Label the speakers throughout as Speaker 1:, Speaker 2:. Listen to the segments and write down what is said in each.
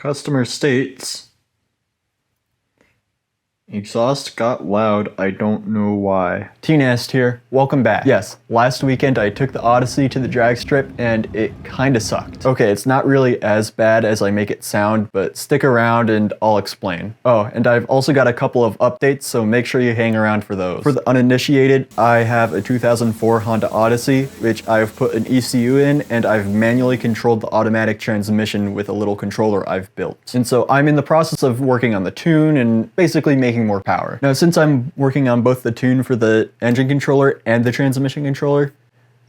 Speaker 1: Customer states, exhaust got loud, I don't know why.
Speaker 2: TNast here, welcome back. Yes, last weekend I took the Odyssey to the drag strip and it kinda sucked. Okay, it's not really as bad as I make it sound, but stick around and I'll explain. Oh, and I've also got a couple of updates, so make sure you hang around for those. For the uninitiated, I have a 2004 Honda Odyssey, which I've put an ECU in, and I've manually controlled the automatic transmission with a little controller I've built. And so I'm in the process of working on the tune and basically making more power. Now, since I'm working on both the tune for the engine controller and the transmission controller,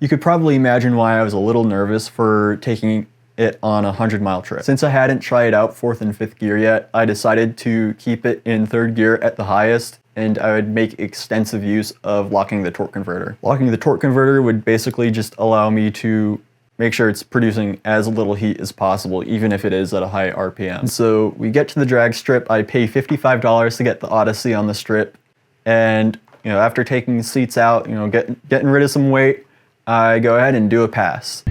Speaker 2: you could probably imagine why I was a little nervous for taking it on a 100-mile trip. Since I hadn't tried out 4th and 5th gear yet, I decided to keep it in 3rd gear at the highest, and I would make extensive use of locking the torque converter. Locking the torque converter would basically just allow me to make sure it's producing as little heat as possible, even if it is at a high RPM. So we get to the drag strip, I pay $55 to get the Odyssey on the strip, and after taking the seats out, getting rid of some weight, I go ahead and do a pass.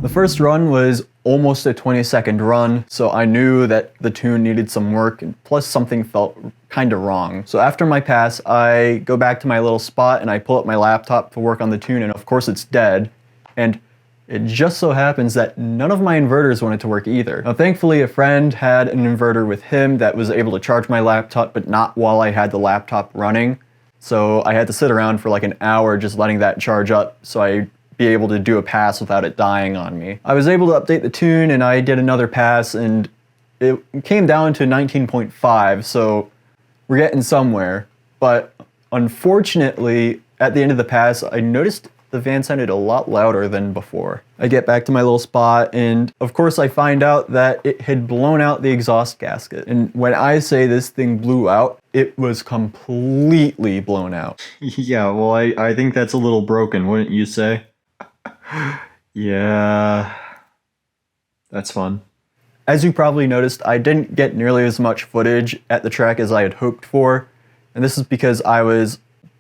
Speaker 2: The first run was almost a 20-second run, so I knew that the tune needed some work, and plus something felt kinda wrong. So after my pass, I go back to my little spot and I pull up my laptop to work on the tune, and of course it's dead. And it just so happens that none of my inverters wanted to work either. Now thankfully a friend had an inverter with him that was able to charge my laptop, but not while I had the laptop running. So I had to sit around for like an hour just letting that charge up so I'd be able to do a pass without it dying on me. I was able to update the tune and I did another pass and it came down to 19.5, so we're getting somewhere. But unfortunately, at the end of the pass, I noticed the van sounded a lot louder than before. I get back to my little spot and of course I find out that it had blown out the exhaust gasket. And when I say this thing blew out, it was completely blown out.
Speaker 1: Yeah, well, I think that's a little broken, wouldn't you say? Yeah, that's fun.
Speaker 2: As you probably noticed, I didn't get nearly as much footage at the track as I had hoped for, and this is because I was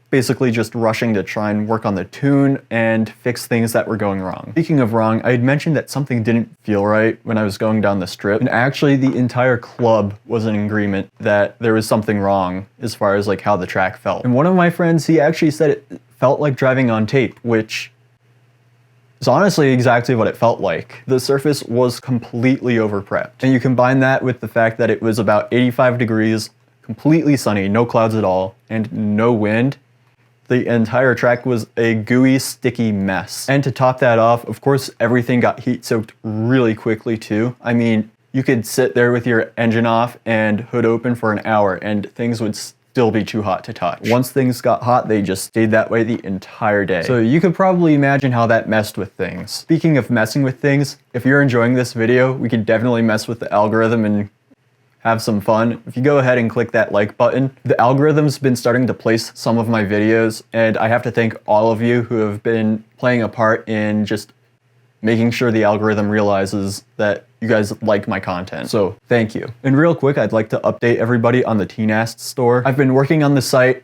Speaker 2: basically just rushing to try and work on the tune and fix things that were going wrong. Speaking of wrong, I had mentioned that something didn't feel right when I was going down the strip, and actually the entire club was in agreement that there was something wrong as far as like how the track felt. And one of my friends, he actually said it felt like driving on tape, which is honestly exactly what it felt like. The surface was completely over-prepped. And you combine that with the fact that it was about 85 degrees, completely sunny, no clouds at all, and no wind. The entire track was a gooey, sticky mess. And to top that off, of course, everything got heat soaked really quickly too. I mean, you could sit there with your engine off and hood open for an hour and things would still be too hot to touch. Once things got hot, they just stayed that way the entire day. So you could probably imagine how that messed with things. Speaking of messing with things, if you're enjoying this video, we could definitely mess with the algorithm and have some fun. If you go ahead and click that like button, the algorithm's been starting to place some of my videos, and I have to thank all of you who have been playing a part in just making sure the algorithm realizes that you guys like my content. So thank you. And real quick, I'd like to update everybody on the TNast store. I've been working on the site.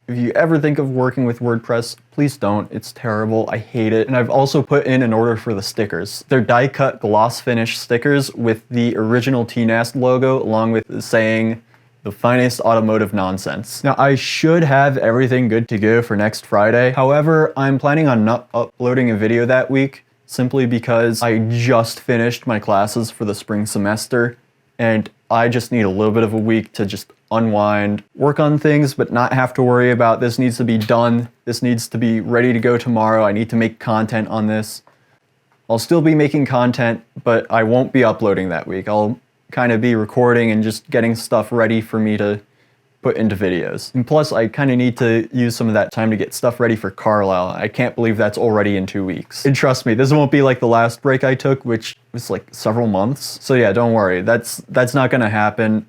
Speaker 2: If you ever think of working with WordPress, please don't. It's terrible. I hate it. And I've also put in an order for the stickers. They're die-cut gloss finish stickers with the original TNast logo along with saying the finest automotive nonsense. Now, I should have everything good to go for next Friday. However, I'm planning on not uploading a video that week simply because I just finished my classes for the spring semester and I just need a little bit of a week to just unwind, work on things, but not have to worry about this needs to be done, this needs to be ready to go tomorrow, I need to make content on this. I'll still be making content, but I won't be uploading that week. I'll kind of be recording and just getting stuff ready for me to put into videos. And plus, I kind of need to use some of that time to get stuff ready for Carlisle. I can't believe that's already in 2 weeks. And trust me, this won't be like the last break I took, which was like several months. So yeah, don't worry. That's not gonna happen.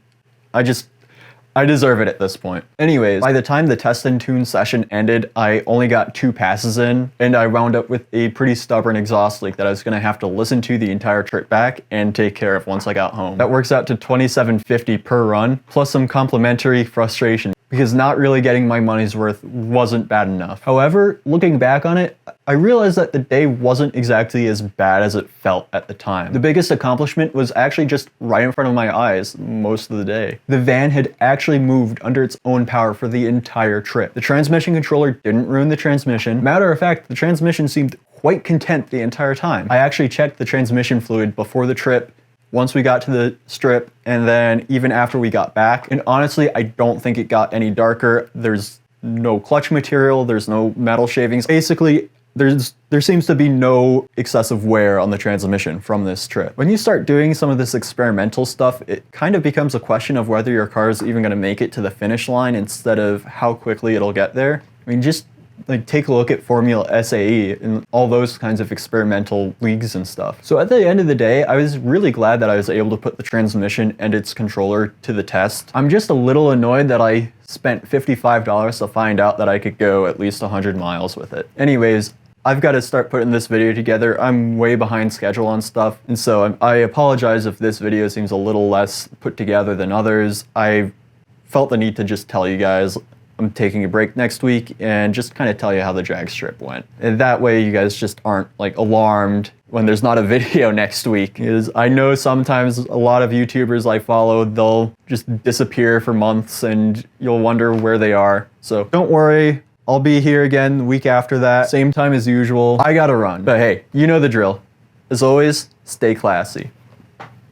Speaker 2: I deserve it at this point. Anyways, by the time the test and tune session ended, I only got 2 passes in, and I wound up with a pretty stubborn exhaust leak that I was gonna have to listen to the entire trip back and take care of once I got home. That works out to $27.50 per run, plus some complimentary frustration, because not really getting my money's worth wasn't bad enough. However, looking back on it, I realized that the day wasn't exactly as bad as it felt at the time. The biggest accomplishment was actually just right in front of my eyes most of the day. The van had actually moved under its own power for the entire trip. The transmission controller didn't ruin the transmission. Matter of fact, the transmission seemed quite content the entire time. I actually checked the transmission fluid before the trip, once we got to the strip, and then even after we got back. And honestly, I don't think it got any darker. There's no clutch material, there's no metal shavings. Basically, there seems to be no excessive wear on the transmission from this trip. When you start doing some of this experimental stuff, it kind of becomes a question of whether your car is even gonna make it to the finish line instead of how quickly it'll get there. I mean, just like take a look at Formula SAE and all those kinds of experimental leagues and stuff. So at the end of the day, I was really glad that I was able to put the transmission and its controller to the test. I'm just a little annoyed that I spent $55 to find out that I could go at least 100 miles with it. Anyways, I've got to start putting this video together. I'm way behind schedule on stuff, and so I apologize if this video seems a little less put together than others. I felt the need to just tell you guys I'm taking a break next week and just kind of tell you how the drag strip went. And that way you guys just aren't like alarmed when there's not a video next week. Because I know sometimes a lot of YouTubers I follow, they'll just disappear for months and you'll wonder where they are. So don't worry. I'll be here again the week after that, same time as usual. I gotta run, but hey, you know the drill. As always, stay classy.